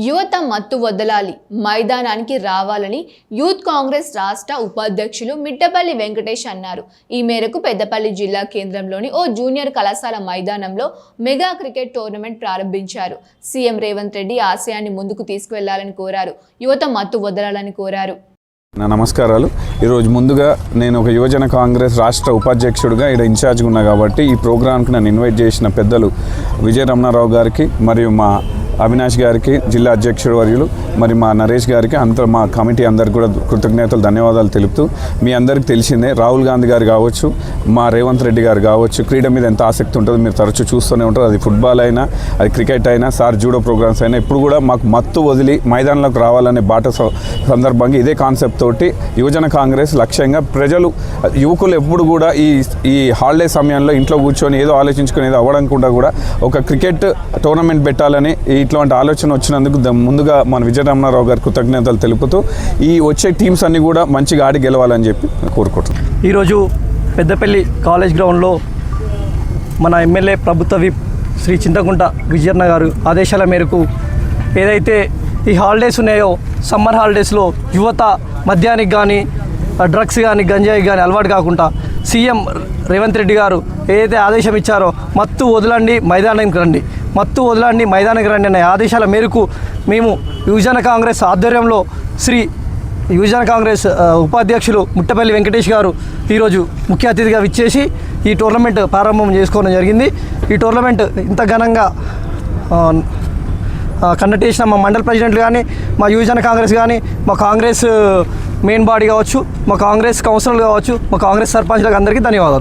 యువత మత్తు వదలాలి, మైదానానికి రావాలని యూత్ కాంగ్రెస్ రాష్ట్ర ఉపాధ్యక్షులు మిట్టపల్లి వెంకటేష్ అన్నారు. ఈ మేరకు పెద్దపల్లి జిల్లా కేంద్రంలోని ఓ జూనియర్ కళాశాల మైదానంలో మెగా క్రికెట్ టోర్నమెంట్ ప్రారంభించారు. సీఎం రేవంత్ రెడ్డి ఆశయాన్ని ముందుకు తీసుకువెళ్లాలని కోరారు. యువత మత్తు వదలాలని కోరారు. నమస్కారాలు. ఈరోజు ముందుగా నేను ఒక యువజన కాంగ్రెస్ రాష్ట్ర ఉపాధ్యక్షుడిగా ఇక్కడ ఇన్ఛార్జ్గా ఉన్నా కాబట్టి ఈ ప్రోగ్రాంకి నన్ను ఇన్వైట్ చేసిన పెద్దలు విజయ రమణారావు గారికి మరియు మా అవినాష్ గారికి, జిల్లా అధ్యక్షుడు వర్యులు, మరి మా నరేష్ గారికి, అంతా మా కమిటీ అందరికి కూడా కృతజ్ఞతలు, ధన్యవాదాలు తెలుపుతూ, మీ అందరికీ తెలిసిందే రాహుల్ గాంధీ గారు కావచ్చు, మా రేవంత్ రెడ్డి గారు కావచ్చు, క్రీడ మీద ఎంత ఆసక్తి ఉంటుందో మీరు తరచూ చూస్తూనే ఉంటారు. అది ఫుట్బాల్ అయినా, అది క్రికెట్ అయినా, సార్ జూడో ప్రోగ్రామ్స్ అయినా, ఇప్పుడు కూడా మాకు మత్తు వదిలి మైదానంలోకి రావాలనే బాట సందర్భంగా ఇదే కాన్సెప్ట్ తోటి యువజన కాంగ్రెస్ లక్ష్యంగా ప్రజలు, యువకులు ఎప్పుడు కూడా ఈ హాలిడే సమయంలో ఇంట్లో కూర్చొని ఏదో ఆలోచించుకొని ఏదో అవ్వడానికి కూడా ఒక క్రికెట్ టోర్నమెంట్ పెట్టాలని ఇట్లాంటి ఆలోచన వచ్చినందుకు ముందుగా మన విజయ రమణారావు గారి కృతజ్ఞతలు తెలుపుతూ ఈ వచ్చే టీమ్స్ అన్నీ కూడా మంచిగా ఆడి గెలవాలని చెప్పి కోరుకుంటున్నాం. ఈరోజు పెద్దపల్లి కాలేజ్ గ్రౌండ్లో మన ఎమ్మెల్యే ప్రభుత్వ విప్ శ్రీ చింతకుంట విజయన్న గారు ఆదేశాల మేరకు ఏదైతే ఈ హాలిడేస్ ఉన్నాయో, సమ్మర్ హాలిడేస్లో యువత మద్యానికి కానీ, డ్రగ్స్ కానీ, గంజాయి కానీ అలవాటు కాకుండా సీఎం రేవంత్ రెడ్డి గారు ఏదైతే ఆదేశం ఇచ్చారో మత్తు వదలండి, మైదానానికి రండి, మత్తు వదలండి, మైదానానికి రండి అనే ఆదేశాల మేరకు మేము యువజన కాంగ్రెస్ ఆధ్వర్యంలో శ్రీ యువజన కాంగ్రెస్ ఉపాధ్యక్షులు ముట్టపల్లి వెంకటేష్ గారు ఈరోజు ముఖ్య అతిథిగా విచ్చేసి ఈ టోర్నమెంట్ ప్రారంభం చేసుకోవడం జరిగింది. ఈ టోర్నమెంట్ ఇంత ఘనంగా కండక్ట్ చేసిన మా మండల ప్రెసిడెంట్లు కానీ, మా యువజన కాంగ్రెస్ కానీ, మా కాంగ్రెస్ మెయిన్ బాడీ కావచ్చు, మా కాంగ్రెస్ కౌన్సిలర్లు కావచ్చు, మా కాంగ్రెస్ సర్పంచ్లకు అందరికీ ధన్యవాదాలు.